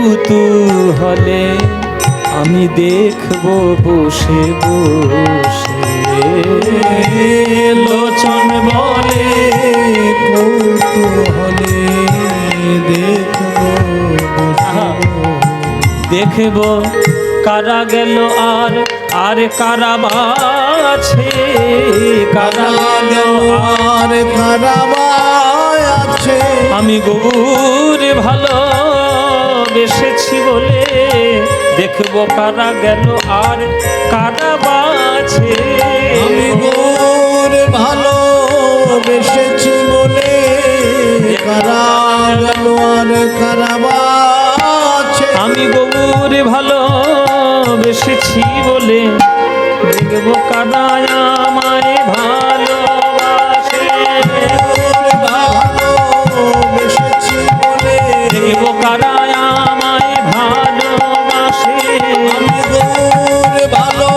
কুতূহলে আমি দেখব বসে বসে। লোচন বলে কৌতূহলে দেখব দেখব কারা গেল আর আর কারা বাছে, কারা গেল আর কারা আছে। আমি গৌর ভালো বেসেছি বলে দেখব কারা গেল আর কারা বাছে। আমি গৌর ভালো বেসেছি বলে কারা গেল আর কারা আছে। আমি গৌর ভালো বেসেছি বলে দেখব কারা আমায় ভালোবাসে। ভালো বেসেছি বলে দেখব কারা আমায় ভালোবাসে। আমি গৌর ভালো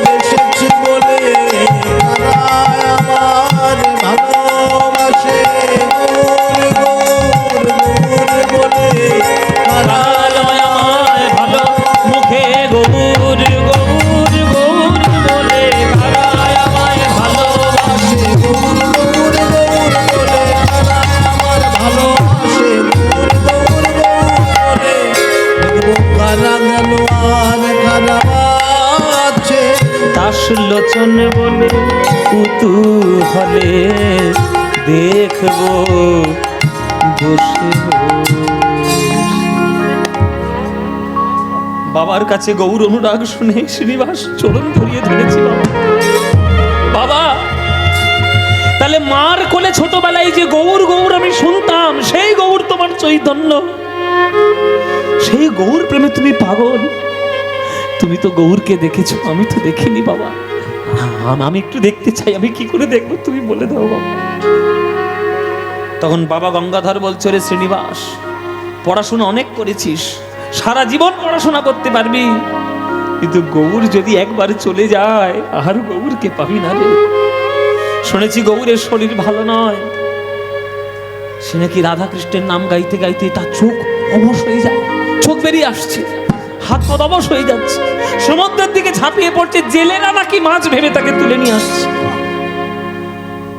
বেসেছি বলে কারা আমার ভালোবাসে। গৌর গৌর গৌর বলে কারা আমায় ভালো মুখে গৌর গৌর গৌর বলে কারা আমায় ভালোবাসে। গৌর গৌর গৌর বলে কারা আমার ভালোবাসে। গৌর গৌর গৌর বলে দেখবো কারা গেল আর কারা আছে। দাস লোচন বলে কুতূহলে দেখব বসে বসে। বাবার কাছে গৌর অনুরাগ শুনে শ্রীনিবাস চরণ ধরিয়ে ধরেছিল। বাবা, তাহলে মার কোলে ছোটবেলায় যে গৌর গৌর আমি শুনতাম, সেই গৌর তোমার চৈতন্য, সেই গৌর প্রেমে তুমি পাগল। তুমি তো গৌরকে দেখেছো, আমি তো দেখিনি বাবা। আমি একটু দেখতে চাই, আমি কি করে দেখবো তুমি বলে দাও বাবা। তখন বাবা গঙ্গাধর বলছে, রে শ্রীনিবাস, পড়াশোনা অনেক করেছিস, সারা জীবন পড়াশোনা করতে পারবি, কিন্তু গৌর যদি একবার চলে যায় আর গৌরকে পাবি না রে। শুনেছি গৌরের শরীর ভালো নয়, সে নাকি রাধা কৃষ্ণের নাম গাইতে গাইতে তার চোখ অবশ হয়ে যায়, চোখ বেরিয়ে আসছে, হাত পা অবশ হয়ে যাচ্ছে, সমুদ্রের দিকে ঝাঁপিয়ে পড়ছে, জেলেরা নাকি মাছ ভেবে তাকে তুলে নিয়ে আসছে।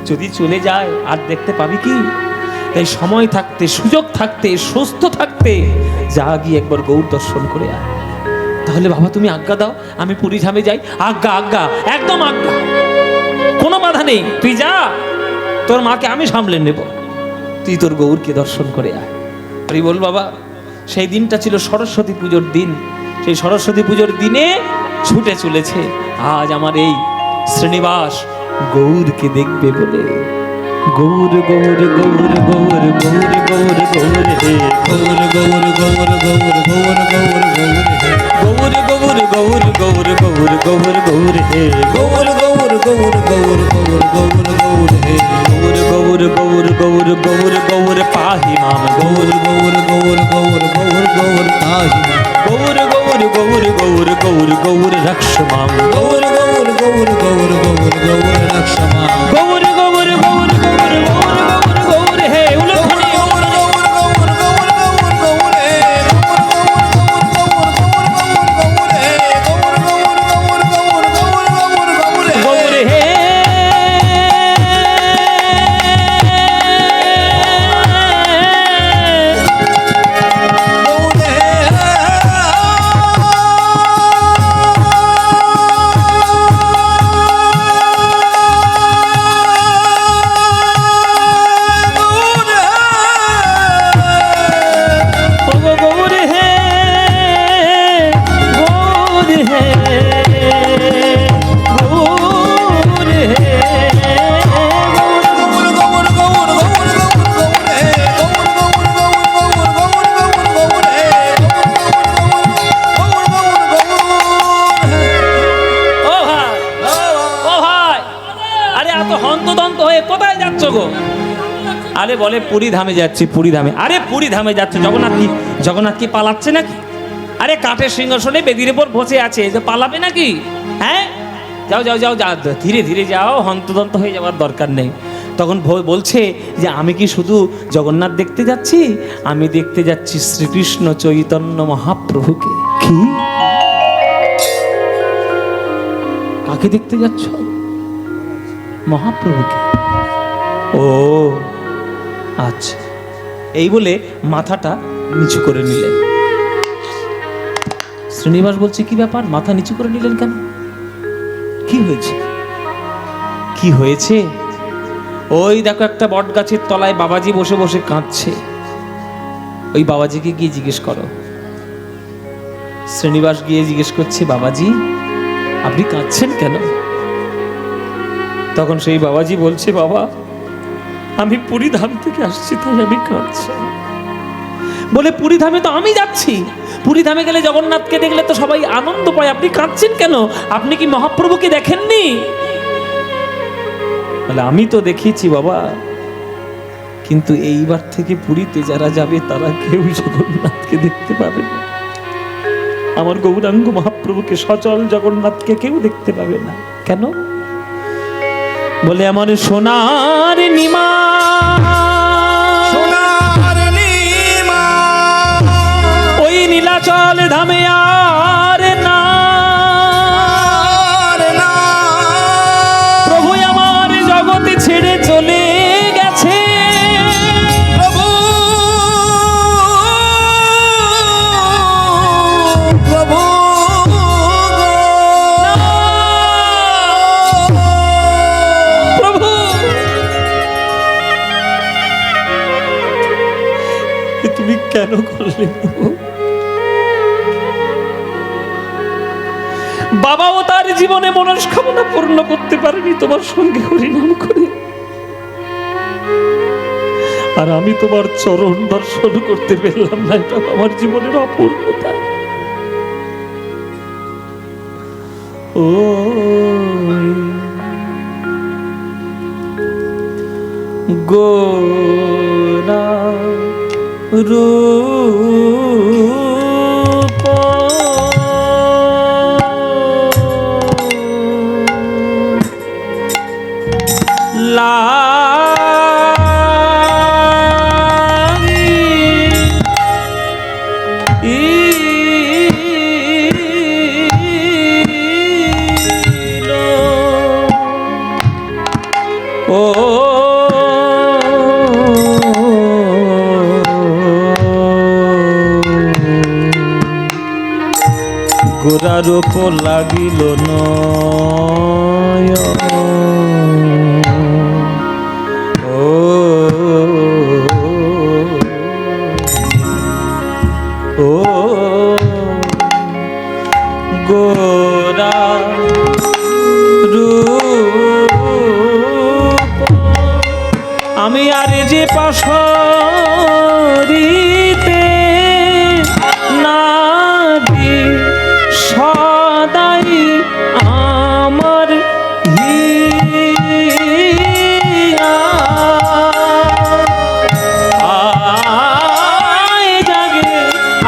যদি চলে যায় আর দেখতে পাবি কি? তাই সময় থাকতে, সুযোগ থাকতে, সুস্থ থাকতে যা গিয়ে একবার গৌর দর্শন করে আয়। তাহলে বাবা তুমি আজ্ঞা দাও, আমি পুরী ধামে যাই। আজ্ঞা, আজ্ঞা, একদম আজ্ঞা, কোনো বাধা নেই, তুই যা, তোর মাকে আমি সামলে নেব, তুই তোর গৌরকে দর্শন করে আয়। আরে বল বাবা, সেই দিনটা ছিল সরস্বতী পুজোর দিন। সেই সরস্বতী পুজোর দিনে ছুটে চলেছে আজ আমার এই শ্রীনিবাস গৌরকে দেখবে বলে। গৌর গৌর গৌর গৌর গৌর গৌর গৌর হে, গৌর গৌর গৌর গৌর গৌর গৌর গৌর হে, গৌর গৌর গৌর গৌর গৌর গৌর গৌর হে, গৌর গৌর গৌর গৌর গৌর গৌর গৌর হে, গৌর গৌর গৌর গৌর গৌর গৌর পাহি মাম, গৌর গৌর গৌর গৌর গৌর গৌর তাহি গৌর গৌর গৌর গৌর গৌর গৌর রক্ষ মাম, গৌর গৌর গৌর গৌর গৌর গৌর রক্ষমা, গৌর গৌর গৌর গৌর গৌর গৌর গৌর হে উলধ্বনি, গৌর গৌর গৌর গৌর গৌর গৌর হে, গৌর গৌর গৌর গৌর গৌর গৌর হে, গৌর গৌর গৌর গৌর গৌর গৌর গৌর হে, গৌর হে। গৌর হে। গৌর হে, গৌর হে, গৌর হে, ও ভাই, ও ভাই, আরে এত হন্তদন্ত হয়ে কোথায় যাচ্ছ গো? আরে বলে পুরী ধামে যাচ্ছি, পুরী ধামে। আরে পুরী ধামে যাচ্ছে, জগন্নাথ কি পালাচ্ছে নাকি? আরে কাঠের সিংহাসনে বেদির উপর বসে আছে, যে পালাবে নাকি? হ্যাঁ, যাও যাও যাও, যা, ধীরে ধীরে যাও, হন্তদন্ত হয়ে যাওয়ার দরকার নেই। তখন বলছে যে আমি কি শুধু জগন্নাথ দেখতে যাচ্ছি, আমি দেখতে যাচ্ছি শ্রীকৃষ্ণ চৈতন্য মহাপ্রভুকে। কি? কাকে দেখতে যাচ্ছ? মহাপ্রভুকে। ও আচ্ছা, এই বলে মাথাটা নিচু করে নিলেন। শ্রীনিবাস বলছে কি ব্যাপার, মাথা নিচু করে নিলেন কেন? কি হয়েছে? কি হয়েছে? ওই দেখো একটা বট গাছের তলায় বাবাজি বসে বসে কাঁদছে, ওই বাবাজিকে গিয়ে জিজ্ঞেস করো। শ্রীনিবাস গিয়ে জিজ্ঞেস করছে, বাবাজি আপনি কাঁদছেন কেন? তখন সেই বাবাজি বলছে, বাবা আমি পুরী ধাম থেকে আসছি, তাই আমি কাঁদছি। বলে পুরী ধামে তো আমি যাচ্ছি, পুরী ধামে গেলে জগন্নাথকে দেখলে তো সবাই আনন্দ পায়, আপনি কাঁদছেন কেন? আপনি কি মহাপ্রভুকে দেখেননি? বলে আমি তো দেখেছি বাবা, কিন্তু এইবার থেকে পুরীতে যারা যাবে তারা কেউ জগন্নাথকে দেখতে পাবে না, আমার গৌরাঙ্গ মহাপ্রভুকে, সচল জগন্নাথকে কেউ দেখতে পাবে না। কেন? বলে আমার সোনার নিমা, সোনার নিমা ওই নীলাচল ধামে আর না, প্রভু আমার জগতে ছেড়ে চলে গেছে। প্রভু প্রভু প্রভু তুমি কেন করলে? বাবাও তার জীবনে মনস্কামনা পূর্ণ করতে পারেনি তোমার সঙ্গে হরিনাম করে, আর আমি তোমার চরণ দর্শন করতে পেলাম না, এটা আমার জীবনের অপূর্ণতা। ও গোরা রূপ গোরার ওপর লাগিল নয়, ও ও গোরা রূপ আমি আর যে পাশরিতে নাহি সদাই আমার হিয়া, আয় জাগে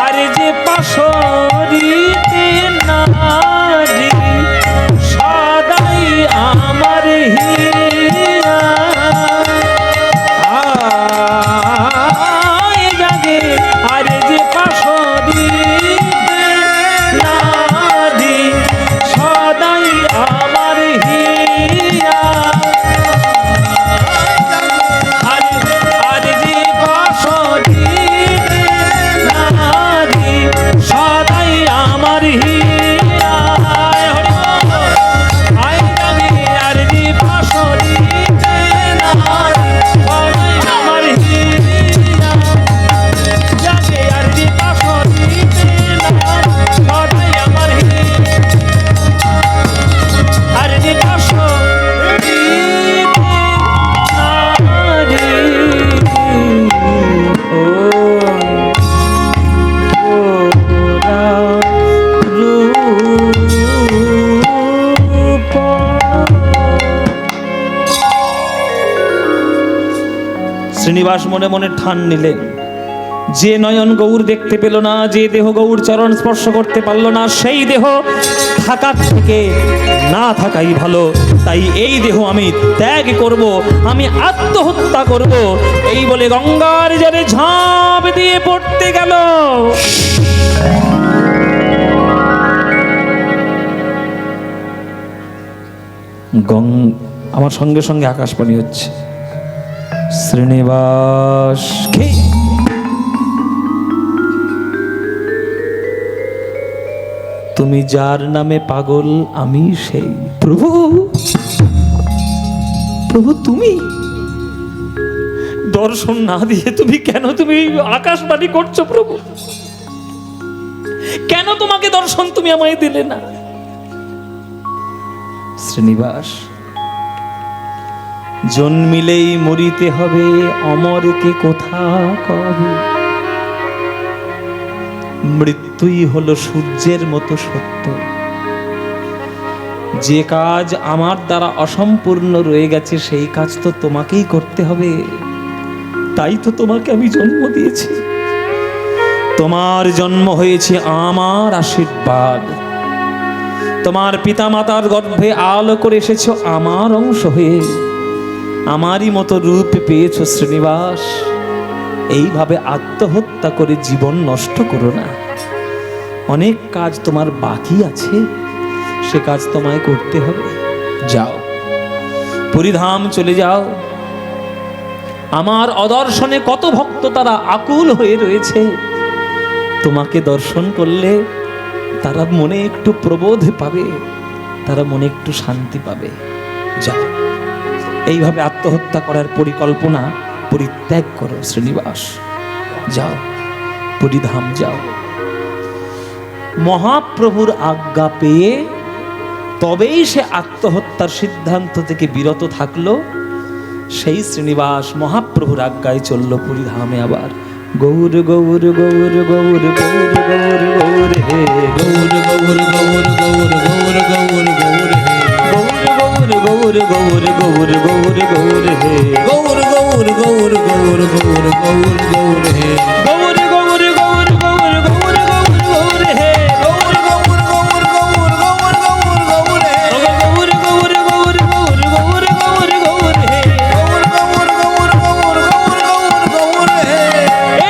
আর যে পাশরিতে নাহি সদাই আমার হিয়া, আয় জাগে আর যে পাশরিতে নাহি সদাই আমার হিয়া, আর যে পাশরিতে নাহি সদাই আমার হিয়া, আয় জাগে আর যে পাশরিতে নাহি সদাই আমার হিয়া, জাগে আর যে পাশরিতে নাহি সদাই আমার হিয়া, আর যে পাশরিতে নাহি, ও গোরা রূপ। শ্রীনিবাস মনে মনে ঠান নিলেন, যে নয়ন গৌর দেখতে পেল না, যে দেহ গৌর চরণ স্পর্শ করতে পারল না, সেই দেহ থাকার থেকে না থাকাই ভালো। তাই এই দেহ আমি ত্যাগ করব, আমি আত্মহত্যা করব। এই বলে গঙ্গার জলে ঝাঁপ দিয়ে পড়তে গেল। আমার সঙ্গে সঙ্গে আকাশবাণী হচ্ছে, শ্রীনিবাস কে? তুমি যার নামে পাগল আমি সেই। প্রভু, প্রভু তুমি দর্শন না দিয়ে তুমি কেন তুমি আকাশবাণী করছো? প্রভু কেন তোমাকে দর্শন তুমি আমায় দিলে না? শ্রীনিবাস, জন্মিলেই মরিতে হবে, অমরকে কোথা কবে। মৃত্যুই হলো সূর্যের মতো সত্য। যে কাজ আমার দ্বারা অসম্পূর্ণ রয়ে গেছে সেই কাজ তো তোমাকেই করতে হবে। তাই তো তোমাকে আমি জন্ম দিয়েছি। তোমার জন্ম হয়েছে আমার আশীর্বাদ। তোমার পিতামাতার গর্ভে আলো করে এসেছো আমার অংশ হয়ে। আমারই মতো রূপ পেয়েছো শ্রীনিবাস। এইভাবে আত্মহত্যা করে জীবন নষ্ট করো না। অনেক কাজ তোমার বাকি আছে, সে কাজ তোমায় করতে হবে। যাও, পুরীধাম চলে যাও। আমার অদর্শনে কত ভক্ত তারা আকুল হয়ে রয়েছে। তোমাকে দর্শন করলে তারা মনে একটু প্রবোধ পাবে, তারা মনে একটু শান্তি পাবে। যাও, এইভাবে আত্মহত্যা করার পরিকল্পনা পরিত্যাগ করো শ্রীনিবাস। যাও, পুরীধাম যাও। মহাপ্রভুর আজ্ঞা পেয়ে তবেই সে আত্মহত্যার সিদ্ধান্ত থেকে বিরত থাকলো। সেই শ্রীনিবাস মহাপ্রভুর আজ্ঞায় চলল পুরীধামে। আবার গৌর গৌর গৌর গৌর গৌর গৌর গৌর হে গৌর গৌর গৌর গৌর গৌর গৌর গৌর হে গৌর গৌর গৌর গৌর গৌর গৌর গৌর হে গৌর গৌর গৌর গৌর গৌর গৌর গৌর হে গৌর গৌর গৌর গৌর গৌর গৌর গৌর হে গৌর গৌর গৌর গৌর গৌর গৌর গৌর হে গৌর গৌর গৌর গৌর গৌর গৌর গৌর হে গৌর গৌর গৌর গৌর গৌর গৌর গৌর হে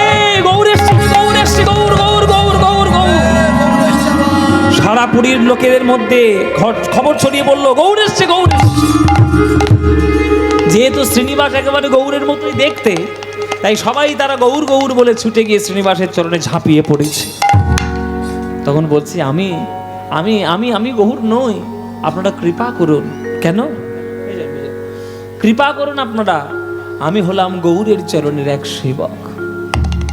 এই গৌরেশ্বর গৌরেশ্বর গৌর গৌর গৌর গৌর গৌর। সারা পুরীর লোকেদের মধ্যে খবর ছড়িয়ে বলল গৌর এসছে, গৌর এসছে। যেহেতু শ্রীনিবাস একেবারে গৌরের মতোই দেখতে, তাই সবাই তারা গৌর গৌর বলে ছুটে গিয়ে শ্রীনিবাসের চরণে ঝাঁপিয়ে পড়েছে। তখন বলছি, আমি আমি আমি আমি গৌর নই, আপনারা কৃপা করুন। কেন? কৃপা করুন আপনারা, আমি হলাম গৌরের চরণের এক সেবক।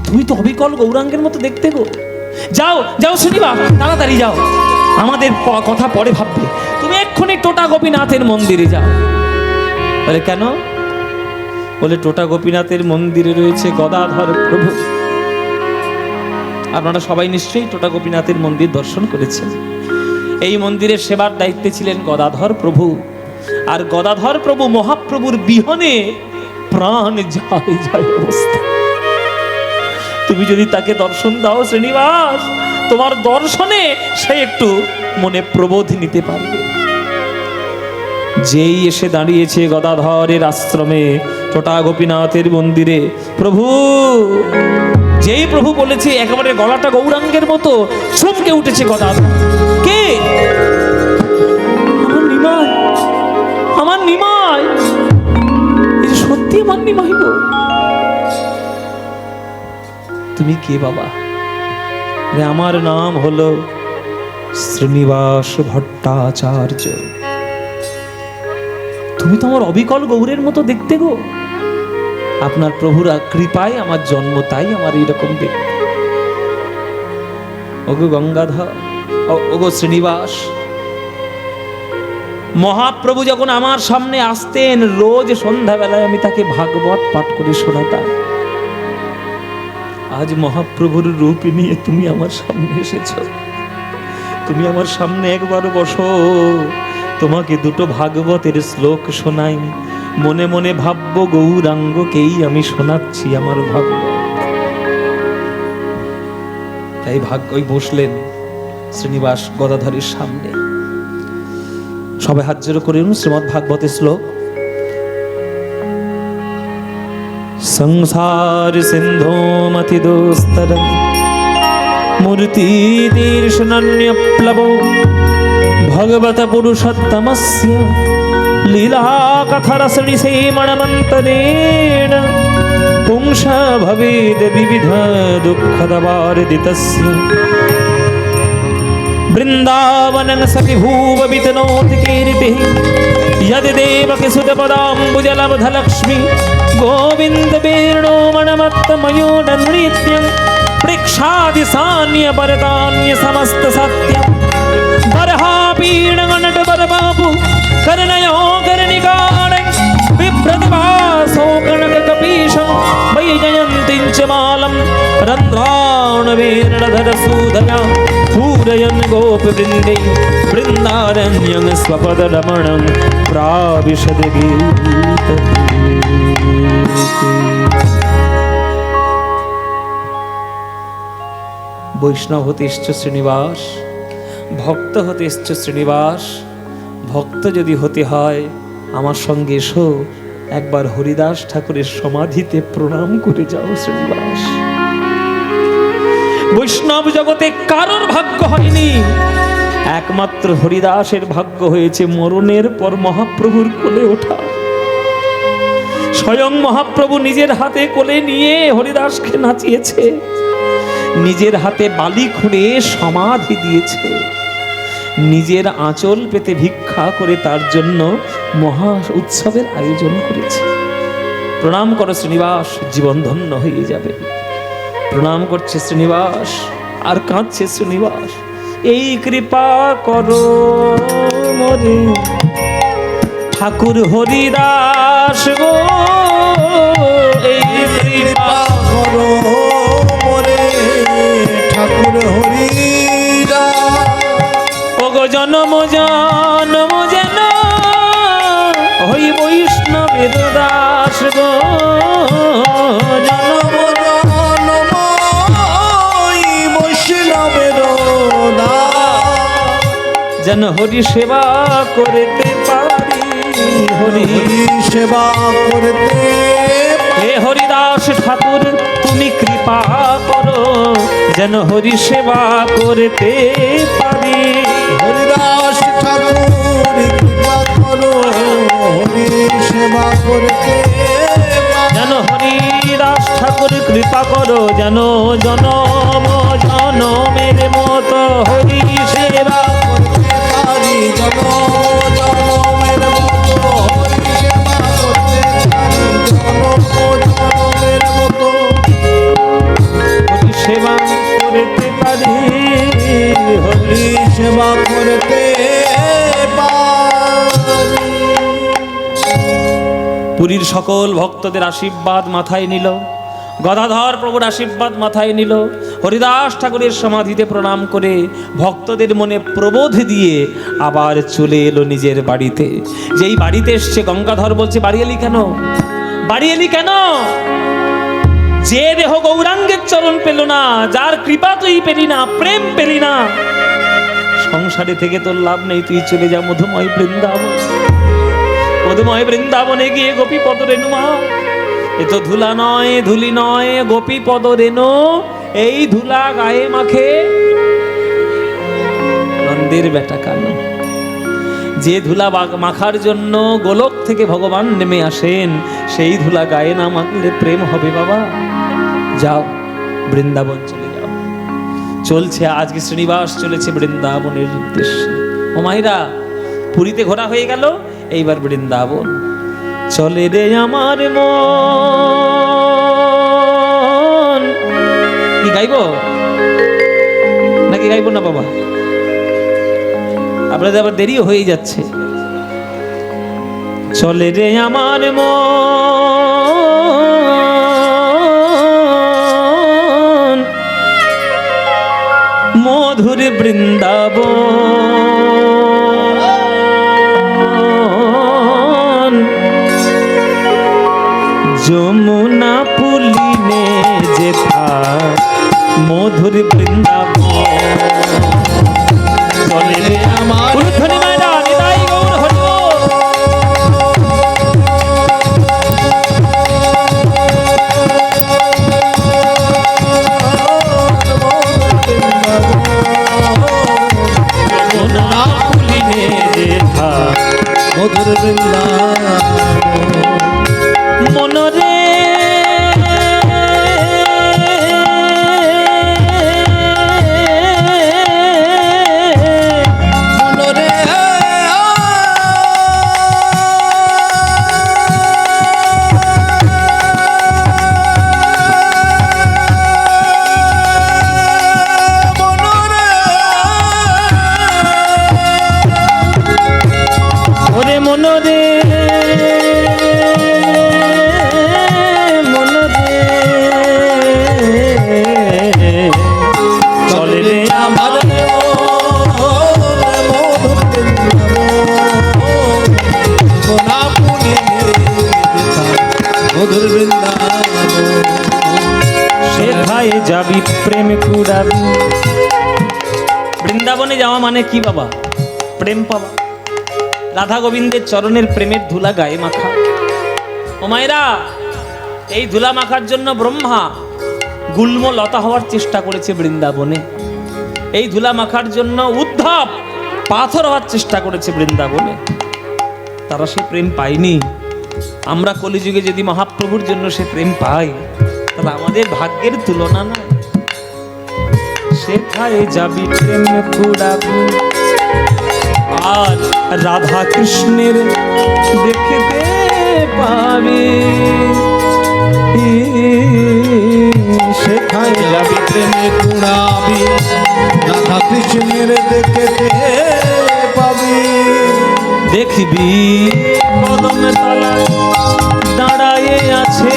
তুমি তো অবিকল গৌরাঙ্গের মতো দেখতে গো। যাও যাও শ্রীনিবাস, তাড়াতাড়ি যাও, আমাদের কথা পরে ভাববে। তুমি এক্ষুনি টোটা গোপীনাথের মন্দিরে যাও। বলে কেন? বলে টোটা গোপীনাথের মন্দিরে রয়েছে গদাধর প্রভু। আপনারা সবাই নিশ্চয়ই টোটা গোপীনাথের মন্দির দর্শন করেছেন। এই মন্দিরের সেবার দায়িত্বে ছিলেন গদাধর প্রভু। আর গদাধর প্রভু মহাপ্রভুর বিহনে প্রাণ যায় যায় অবস্থা। তুমি যদি তাকে দর্শন দাও শ্রীনিবাস, তোমার দর্শনে সে একটু মনে প্রবোধ নিতে পারবে। যেই এসে দাঁড়িয়েছে গদাধরের আশ্রমে টোটা গোপীনাথের মন্দিরে, প্রভু যেই প্রভু বলেছে, একেবারে গলাটা গৌরাঙ্গের মতো চমকে উঠেছে গদাধর। কে? আমার নিমাই, আমার নিমাই। এটা সত্যি আমার নিমাই গো। তুমি কে বাবা? আমার নাম হলো শ্রীনিবাস ভট্টাচার্য। তুমি তো আমার অবিকল গৌরের মতো দেখতে গো। আপনার প্রভুর কৃপায় আমার জন্ম, তাই আমার এইরকম দেখতে। ওগো গঙ্গাধর, ওগো শ্রীনিবাস, মহাপ্রভু যখন আমার সামনে আসতেন রোজ সন্ধ্যাবেলায় আমি তাকে ভাগবত পাঠ করে শোনাতাম। আজ মহাপ্রভুর রূপ নিয়ে তুমি আমার সামনে এসেছ। তুমি আমার সামনে একবার বসো, তোমাকে দুটো ভাগবতের শ্লোক শোনাই। মনে মনে ভাববো গৌরাঙ্গকেই আমি শোনাচ্ছি আমার ভাগবত। ওই বসলেন শ্রীনিবাস গদাধরের সামনে। সবাই হাত জোড়ো করুন শ্রীমদ্ ভাগবতের শ্লোক। সংসার সিন্ধু মতি দোস্তরম মূর্তি দীর্ষণন্যপ্লবো ভগবত পুরুষোত্তমস্য লীলা কথরসনি সেমণমন্তরেণ পুংস ভবেদ বিবিধ দুঃখদবারদিতস্য বৃন্দাবনং সখি ভুব বিতনোতি কীর্তিঃ यदि देवकी सुतपदाम्बुजलब्धलक्ष्मी गोविन्द वेणो मणमत्तमयो नृत्यं प्रेक्षादि सान्य परकान्य समस्त सत्यं बरहापीणनट बरबाबु कर्णयो कर्णिकारं बिभ्रतिभासो कनककपीशं वैजयन्तीं च मालं रन्ध्राणवेरणधरसूदया पूरयन् गोपवृन्दे वृन्दारण्यं स्वपदरमणं प्राविशद गीतम्। বৈষ্ণব হতে এসছো শ্রীনিবাস, ভক্ত হতে এসছো শ্রীনিবাস। ভক্ত যদি হতে হয় আমার সঙ্গে এসো, একবার হরিদাস ঠাকুরের সমাধিতে প্রণাম করে যাও শ্রীনিবাস। বৈষ্ণব জগতে কারোর ভাগ্য হয়নি, একমাত্র হরিদাসের ভাগ্য হয়েছে মরণের পর মহাপ্রভুর কোলে ওঠা। স্বয়ং মহাপ্রভু নিজের হাতে কোলে নিয়ে হরিদাসকে নাচিয়েছে, নিজের হাতে বালি খুঁড়ে সমাধি দিয়েছে, নিজের আঁচল পেতে ভিক্ষা করে তার জন্য মহা উৎসবের আয়োজন করেছে। প্রণাম করো শ্রীনিবাস, জীবন ধন্য হয়ে যাবে। প্রণাম করছে শ্রীনিবাস আর কাঁদছে শ্রীনিবাস। এই কৃপা করো মোরে ঠাকুর হরিদাস গো, এই কৃপা করো মোরে ঠাকুর হরিদাস। ওগো জনম জনম যেন হই বৈষ্ণবের দাস গো, জনম জনম ওই বৈষ্ণবের দাস। যেন হরি সেবা করতে পারি, হরি সেবা করতে হে হরিদাস ঠাকুর তুমি কৃপা করো, যেন হরি সেবা করতে পারি। হরিদাস ঠাকুর কৃপা করো, হরি সেবা করতে যেন হরিদাস ঠাকুর কৃপা করো, যেন জনম জনমের মতো হরি সেবা করতে পারি। জনম জনমের মতো হরি সেবা করতে পারি। জনম জনমের মতো হরি সেবা করতে পারি, হরি হরি সেবা করতে পারি। পুরীর সকল ভক্তদের আশীর্বাদ মাথায় নিল, গদাধর প্রভুর আশীর্বাদ মাথায় নিল, হরিদাস ঠাকুরের সমাধিতে প্রণাম করে ভক্তদের মনে প্রবোধ দিয়ে আবার চলে এলো নিজের বাড়িতে। যেই বাড়িতে এসছে গঙ্গাধর বলছে, বাড়ি এলি কেন, বাড়ি এলি কেন? যে দেহ গৌরাঙ্গের চরণ পেল না, যার কৃপা তুই পেলি না, প্রেম পেলি না, সংসারে থেকে তোর লাভ নেই, তুই চলে যা মধুময় বৃন্দাবন। মধুময় বৃন্দাবনে গিয়ে গোপী পদ রেণু মা, এ তো ধুলা নয় ধুলি নয়, গোপী পদ রেণু, এই ধুলা গায়ে মাখে নন্দের বেটা কানো। যে ধুলা মাখার জন্য গোলক থেকে ভগবান নেমে আসেন, সেই ধুলা গায়ে না মাখলে প্রেম হবে বাবা। যাও বৃন্দাবন চলে যাও। চলছে আজকে শ্রীনিবাস চলেছে বৃন্দাবনের উদ্দেশ্যে। ও মাইরা, পুরীতে ঘোরা হয়ে গেল, এইবার বৃন্দাবন। চলে রে আমার মন, কি গাইবো নাকি গাইবো না বাবা? আপনাদের আবার দেরিও হয়ে যাচ্ছে। চলে রে আমার মন মধুর বৃন্দাবন, যমুনা পুলিনে যেথা মধুর বৃন্দাবন। চলে রে আমার উলুধ্বনি মায়েরা নিতাই গৌর হরি বল। যমুনা পুলিনে যেথা মধুর বৃন্দাবন মনরে মনরে ওরে মনরে মনরে চলে রে আমার মধুর বৃন্দাবন সেথায় যাবি প্রেম কুড়াবি। বৃন্দাবনে যাওয়া মানে কি বাবা? প্রেম পাওয়া। রাধা গোবিন্দের চরণের প্রেমের ধুলা গায়ে মাখা। ও মায়েরা, এই ধুলা মাখার জন্য ব্রহ্মা গুল্ম লতা হওয়ার চেষ্টা করেছে বৃন্দাবনে। এই ধুলা মাখার জন্য উদ্ধব পাথর হওয়ার চেষ্টা করেছে বৃন্দাবনে। তারা সে প্রেম পায়নি। আমরা কলিযুগে যদি মহাপ্রভুর জন্য সে প্রেম পাই, তাহলে আমাদের ভাগ্যের তুলনা নাই। সেথায় যাবি প্রেম কুড়াবি আর রাধা কৃষ্ণের দেখতে পাবি। সেথায় যাবি প্রেমে কুড়াবি রাধা কৃষ্ণের দেখতে পাবি দেখবি কদম তলা দাঁড়ায়ে আছে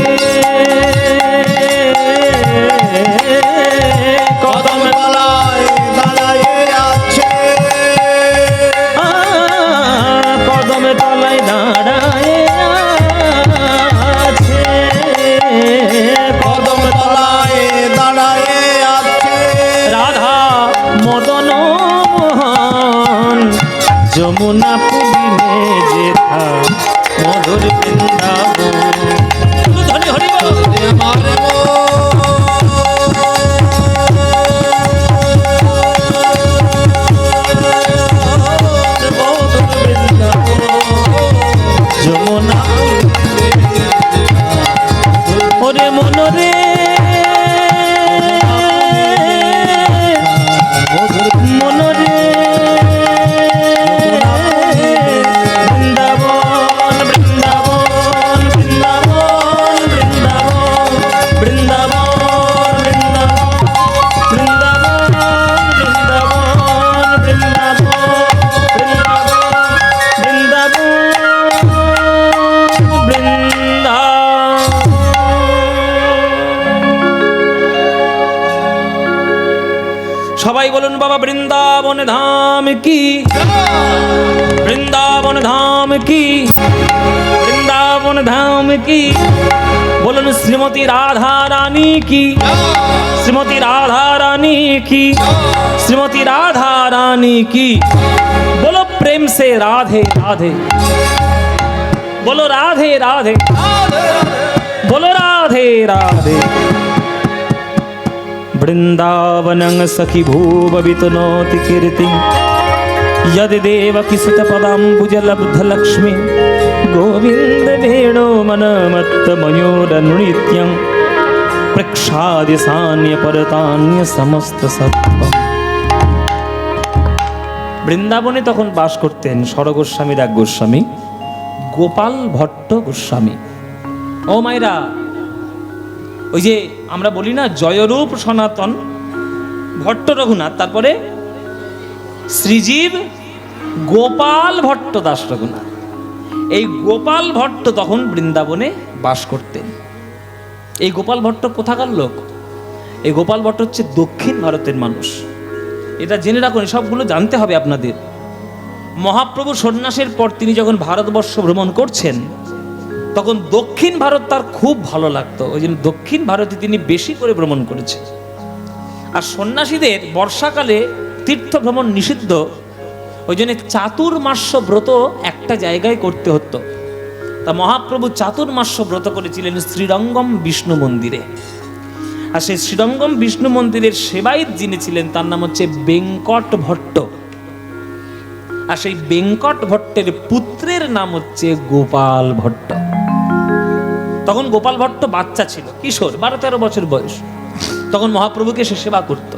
কদম তলায় দাঁড়ায়ে আছে কদম তলায় দাঁড়ায়ে আছে কদম তলায় দাঁড়ায়ে আছে রাধা মদন মোহন যমুনা পুলিনে যেথা মধুর বৃন্দাবন। ধনী হরি বল। আমার মধুর বৃন্দাবন যমুনা ওরে মনরে মনরে বৃন্দাবন বৃন্দাবন বৃন্দাবন বৃন্দাবন বৃন্দাবন বৃন্দাবন বৃন্দাবন সবাই বলুন বাবা বৃন্দাবন ধাম কি, বৃন্দাবন ধাম কি, বৃন্দাবন ধাম কি। বলুন শ্রীমতী রাধা রানী কি, শ্রীমতী রাধা রানী की, श्रीमती राधा रानी की। बोलो प्रेम से राधे राधे, बोलो राधे राधे, बोलो राधे राधे। वृंदावनं सखी भूववितनोति कीर्ति यदि देवकी सुतपदाम्बुजलब्धलक्ष्मी गोविंद वेणो मनमत्तमयूरनृत्यं प्रक्षाद्य सान्य परतान्य समस्त सत्त्वम्। বৃন্দাবনে তখন বাস করতেন সরগোস্বামীর এক গোস্বামী গোপাল ভট্ট গোস্বামী। ও মায়েরা, ওই যে আমরা বলি না জয়রূপ সনাতন ভট্ট রঘুনাথ, তারপরে শ্রীজীব গোপাল ভট্ট দাস রঘুনাথ। এই গোপাল ভট্ট তখন বৃন্দাবনে বাস করতেন। এই গোপাল ভট্ট কোথাকার লোক? এই গোপাল ভট্ট হচ্ছে দক্ষিণ ভারতের মানুষ। এটা জেনে রাখুন, সবগুলো জানতে হবে আপনাদের। মহাপ্রভু সন্ন্যাসের পর তিনি যখন ভারতবর্ষ ভ্রমণ করছেন তখন দক্ষিণ ভারত তার খুব ভালো লাগতো, ওই জন্য দক্ষিণ ভারতে তিনি বেশি করে ভ্রমণ করেছেন। আর সন্ন্যাসীদের বর্ষাকালে তীর্থ ভ্রমণ নিষিদ্ধ, ওই জন্য চাতুর্মাস্য ব্রত একটা জায়গায় করতে হতো। তা মহাপ্রভু চাতুর্মাস্য ব্রত করেছিলেন শ্রীরঙ্গম বিষ্ণু মন্দিরে। আর সেই শ্রীরঙ্গম বিষ্ণু মন্দিরের সেবায়িত যিনি ছিলেন তার নাম হচ্ছে বেঙ্কট ভট্ট। আর সেই বেঙ্কট ভট্টের পুত্রের নাম হচ্ছে গোপাল ভট্ট। তখন গোপাল ভট্ট বাচ্চা ছিল, কিশোর, 12-13 বছর বয়স। তখন মহাপ্রভুকে সে সেবা করত।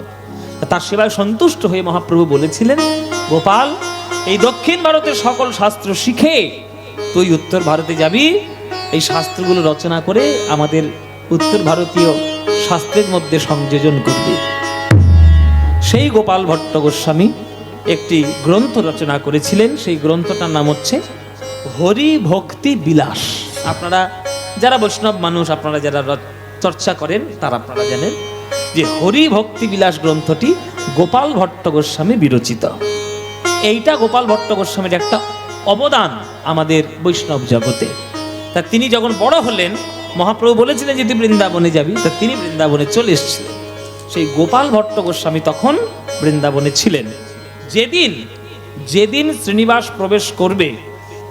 তার সেবায় সন্তুষ্ট হয়ে মহাপ্রভু বলেছিলেন, গোপাল, এই দক্ষিণ ভারতের সকল শাস্ত্র শিখে তুই উত্তর ভারতে যাবি, এই শাস্ত্রগুলো রচনা করে আমাদের উত্তর ভারতীয় শাস্ত্রের মধ্যে সংযোজন করবি। সেই গোপাল ভট্ট গোস্বামী একটি গ্রন্থ রচনা করেছিলেন। সেই গ্রন্থটার নাম হচ্ছে হরি ভক্তি বিলাস। আপনারা যারা বৈষ্ণব মানুষ, আপনারা যারা চর্চা করেন, তারা আপনারা জানেন যে হরি ভক্তি বিলাস গ্রন্থটি গোপাল ভট্ট গোস্বামী বিরচিত। এইটা গোপাল ভট্ট গোস্বামীর একটা অবদান আমাদের বৈষ্ণব জগতে। তা তিনি যখন বড় হলেন, মহাপ্রভু বলেছিলেন যে তুই বৃন্দাবনে যাবি, তা তিনি বৃন্দাবনে চলে এসেছিলেন। সেই গোপাল ভট্ট গোস্বামী তখন বৃন্দাবনে ছিলেন। যেদিন শ্রীনিবাস প্রবেশ করবে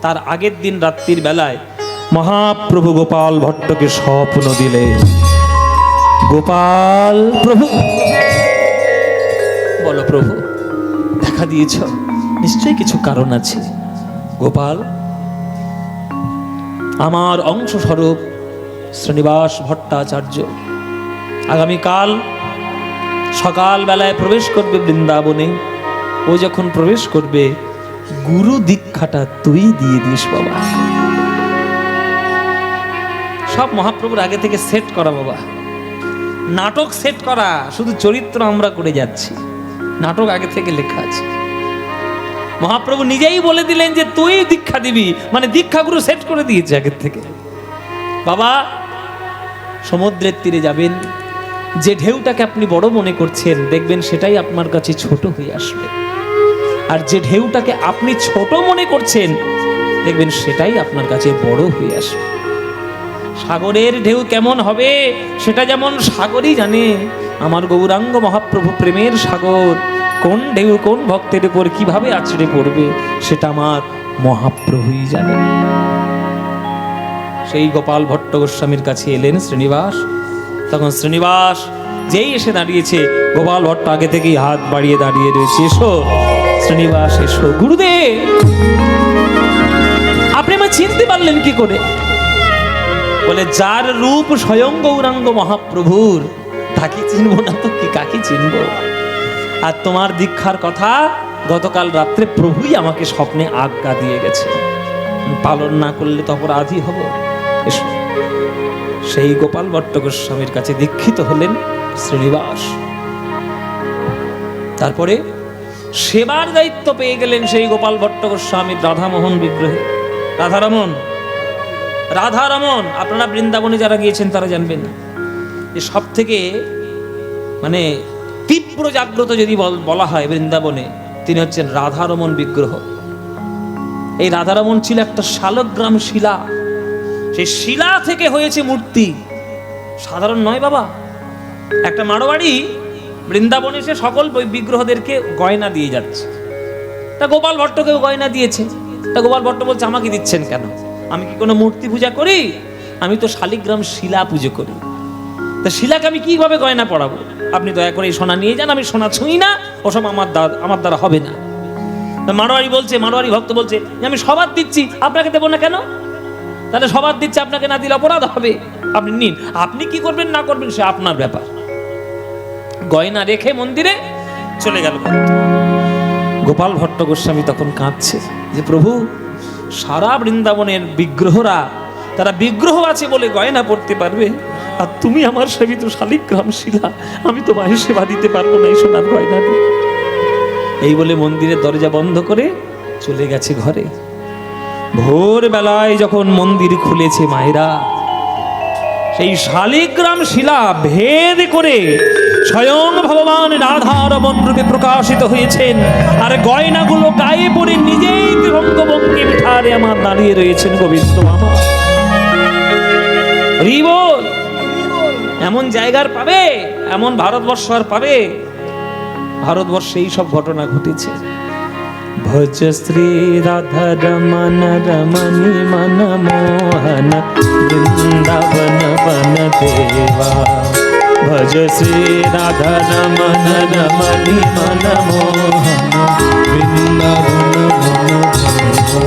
তার আগের দিন রাত্রির বেলায় মহাপ্রভু গোপাল ভট্টকে স্বপ্ন দিলেন। গোপাল, প্রভু বলো, প্রভু দেখা দিয়েছ, নিশ্চয়ই কিছু কারণ আছে। গোপাল, আমার অংশস্বরূপ শ্রীনিবাস ভট্টাচার্য আগামীকাল সকাল বেলায় প্রবেশ করবে বৃন্দাবনে। ও যখন প্রবেশ করবে, গুরু দীক্ষাটা তুই দিয়ে দিস বাবা। সব মহাপ্রভুর আগে থেকে সেট করা বাবা, নাটক সেট করা, শুধু চরিত্র আমরা করে যাচ্ছি, নাটক আগে থেকে লেখা আছে। মহাপ্রভু নিজেই বলে দিলেন যে তুই দীক্ষা দিবি, মানে দীক্ষাগুরু সেট করে দিয়েছে আগের থেকে। বাবা, সমুদ্রের তীরে যাবেন, যে ঢেউটাকে আপনি বড় মনে করছেন দেখবেন সেটাই আপনার কাছে ছোট হয়ে আসবে। আর যে ঢেউটাকে আপনি ছোট মনে করছেন দেখবেন সেটাই আপনার কাছে বড় হয়ে আসবে। সাগরের ঢেউ কেমন হবে সেটা যেমন সাগরই জানে। আমার গৌরাঙ্গ মহাপ্রভু প্রেমের সাগর, কোন ঢেউ কোন ভক্তের উপর কিভাবে আছড়ে পড়বে সেটা আমার মহাপ্রভুই জানে। সেই গোপাল ভট্ট গোস্বামীর কাছে এলেন শ্রীনিবাস। তখন শ্রীনিবাস যেই এসে দাঁড়িয়েছে, গোপাল ভট্ট আগে থেকেই হাত বাড়িয়ে দাঁড়িয়ে রয়েছে। এসো শ্রীনিবাস, এসো। গুরুদেব, আপনি আমার চিনতে পারলেন কি করে? বলে, যার রূপ স্বয়ং গৌরাঙ্গ মহাপ্রভুর, তাকে চিনবো না তো কি, কাকে চিনবো? আর তোমার দীক্ষার কথা গতকাল রাত্রে প্রভুই আমাকে স্বপ্নে আজ্ঞা দিয়ে গেছে, পালন না করলে তো অপরাধী হব। এসো। সেই গোপাল ভট্ট গোস্বামীর কাছে দীক্ষিত হলেন শ্রীনিবাস। তারপরে সেবার দায়িত্ব পেয়ে গেলেন সেই গোপাল ভট্ট গোস্বামীর রাধামোহন বিগ্রহে। রাধারমণ, আপনারা বৃন্দাবনে যারা গিয়েছেন তারা জানবেন যে সব থেকে মানে তীব্র জাগ্রত যদি বলা হয় বৃন্দাবনে, তিনি হচ্ছেন রাধারমণ বিগ্রহ। এই রাধারমণ ছিল একটা শালগ্রাম শিলা, সেই শিলা থেকে হয়েছে মূর্তি, সাধারণ নয় বাবা। একটা মারোয়াড়ি বৃন্দাবনে এসে সকল বিগ্রহদেরকে গয়না দিয়ে যাচ্ছে। তা গোপাল ভট্টকেও গয়না দিয়েছে। তা গোপাল ভট্ট বলছে, আমাকে দিচ্ছেন কেন? আমি কি কোনো মূর্তি পূজা করি? আমি তো শালিগ্রাম শিলা পুজো করি। তা শিলাকে আমি কিভাবে গয়না পরাবো? আপনি দয়া করে এই সোনা নিয়ে যান, আমি সোনা ছুঁই না, ওসব আমার দ্বারা হবে না। মারোয়ারি ভক্ত বলছে যে আমি সবার দিচ্ছি, আপনাকে দেবো না কেন? তাহলে সবার দিচ্ছে, আপনাকে না দিলে অপরাধ হবে, আপনি নিন। আপনি কি করবেন না করবেন সে আপনার ব্যাপার। গয়না রেখে মন্দিরে চলে গেল। গোপাল ভট্ট গোস্বামী তখন কাঁদছে যে প্রভু, সারা বৃন্দাবনের বিগ্রহরা, তারা বিগ্রহ আছে বলে গয়না পড়তে পারবে, আর তুমি আমার সেবিত শালিগ্রাম শিলা, আমি তোমায় সেবা দিতে পারবো না এই সোনার গয়না দিয়ে। এই বলে মন্দিরের দরজা বন্ধ করে চলে গেছে ঘরে। ভোর বেলায় যখন মন্দির খুলেছে মায়েরা, সেই শালিগ্রাম শিলা ভেদ করে স্বয়ং ভগবান রাধারমণ রূপে প্রকাশিত হয়েছেন। আর গয়নাগুলো গায়ে পড়ে নিজেই ভঙ্গভঙ্গি বিঠারে আমার দাঁড়িয়ে রয়েছেন গোবিন্দ আমার। এমন জায়গার পাবে এমন ভারতবর্ষ আর পাবে? ভারতবর্ষে এই সব ঘটনা ঘটেছে। ভজ শ্রী রাধা রমন রমণী মন মোহন বৃন্দাবন বন দেবা। ভজ শ্রী রাধা রমন রমণী মন মোহন বৃন্দাবন বন দেবা।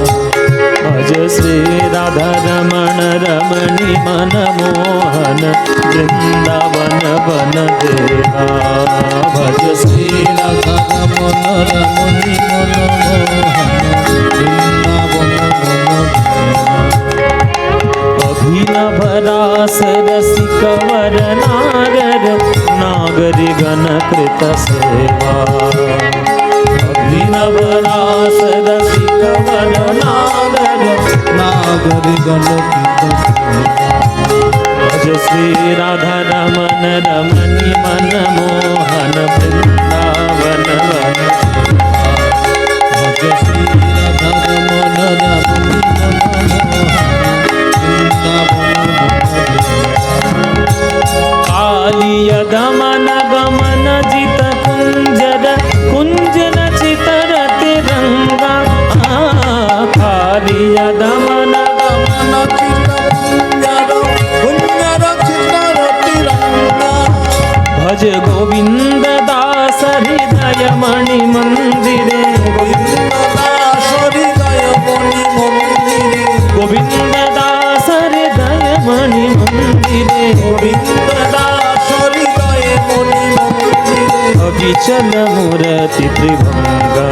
ভজ শ্রী রাধা রমণ রমণী মন মোহন বৃন্দাবন বন দেবা। ভজ শ্রী রাধা রমণ রমণী মন अभिनव रास रसिक वर नागर नागर गण कृत सेवा। अभिनव रास रसिक वर नागर नागर गण कृत सेवा। भज श्री राधा रमन रमणी मन मोहन वृंदावन वन। भज श्री राधा रमन रमणी मन कालिय दमन गमन जित कुंजर कुंजन चितर तिरंगा। कालिय दमन गमन जित कुंजर कुंजर चितर तिरंगा। भज गोविंद दास हृदय मणि मंदिरे। गोविंद दास हृदय मणि मंदिरे। गोविंद दास हृदय मणि मंदिरे। गोविंद दास हृदय मणि मंदिरे। अविचल मूर्ति त्रिभंगा।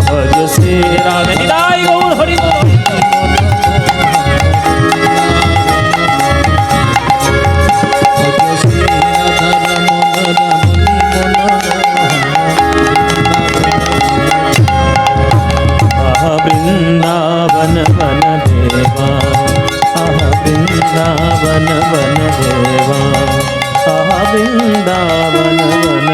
भज श्री राधा निताय गौर हरि बोल। वृंदावन वन देवा। वृंदावन वन देवा। वृंदावन वन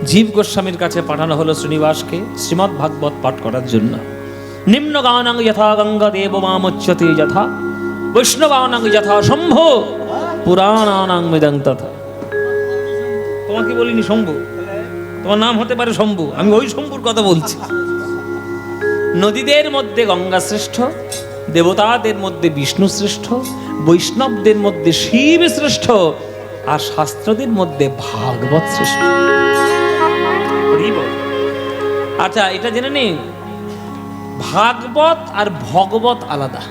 জীব গোস্বামীর কাছে পাঠানো হলো শ্রীনিবাসকে শ্রীমদ্ ভাগবত পাঠ করার জন্য। নিম্ন গানাং যথা গঙ্গা দেব মামুচ্যতে যথা বৈষ্ণবানাং যথা শম্ভো পুরাণানাং মৃদং তথা। তোমাকে বলিনি শম্ভু, তোমার নাম হতে পারে শম্ভু, আমি ওই শম্ভুর কথা বলছি। নদীদের মধ্যে গঙ্গা শ্রেষ্ঠ, দেবতাদের মধ্যে বিষ্ণু শ্রেষ্ঠ, বৈষ্ণবদের মধ্যে শিব শ্রেষ্ঠ, আর শাস্ত্রদের মধ্যে ভাগবত শ্রেষ্ঠ। আচ্ছা, এটা জেনে নিন, ভাগবত আর ভগবত আলাদা।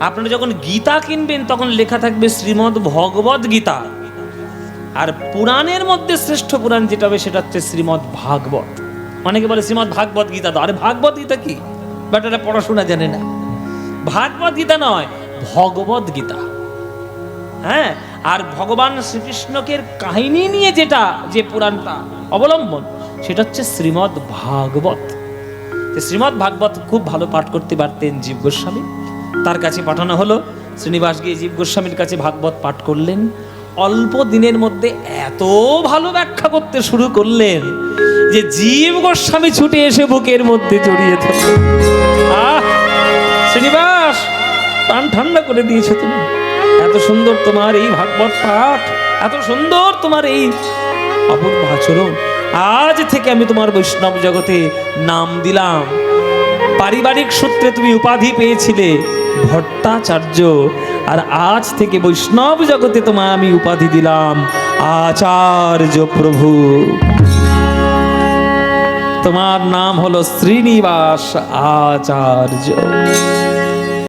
আপনারা যখন গীতা কিনবেন তখন লেখা থাকবে শ্রীমদ্ ভগবত গীতা, আর পুরাণের মধ্যে শ্রেষ্ঠ পুরাণ যেটা হবে সেটা হচ্ছে শ্রীমদ্ ভাগবত। অনেকে বলে শ্রীমদ্ ভাগবত গীতা দাও। আরে ভাগবত গীতা কি? বাট এটা পড়াশোনা জানে না। ভাগবত গীতা নয়, ভগবত গীতা। হ্যাঁ, আর ভগবান শ্রীকৃষ্ণকে কাহিনী নিয়ে যেটা যে পুরাণটা অবলম্বন সেটা হচ্ছে শ্রীমদ্ ভাগবত। শ্রীমদ্ ভাগবত খুব ভালো পাঠ করতে পারতেন জীব গোস্বামী। তার কাছে পাঠানো হলো। শ্রীনিবাস গিয়ে জীব গোস্বামীর কাছে ভাগবত পাঠ করলেন। অল্প দিনের মধ্যে এত ভালো ব্যাখ্যা করতে শুরু করলেন যে জীব গোস্বামী ছুটে এসে বুকের মধ্যে জড়িয়ে ধরল। শ্রীনিবাস, প্রাণ ঠান্ডা করে দিয়েছো তুমি। এত সুন্দর তোমার এই ভাগবত পাঠ, এত সুন্দর তোমার এই অপূর্ব আচরণ। আজ থেকে আমি তোমার বৈষ্ণব জগতে নাম দিলাম। পারিবারিক সূত্রে তুমি উপাধি পেয়েছিলে ভট্টাচার্য, আর আজ থেকে বৈষ্ণব জগতে তোমার আমি উপাধি দিলাম আচার্য প্রভু। তোমার নাম হলো শ্রীনিবাস আচার্য।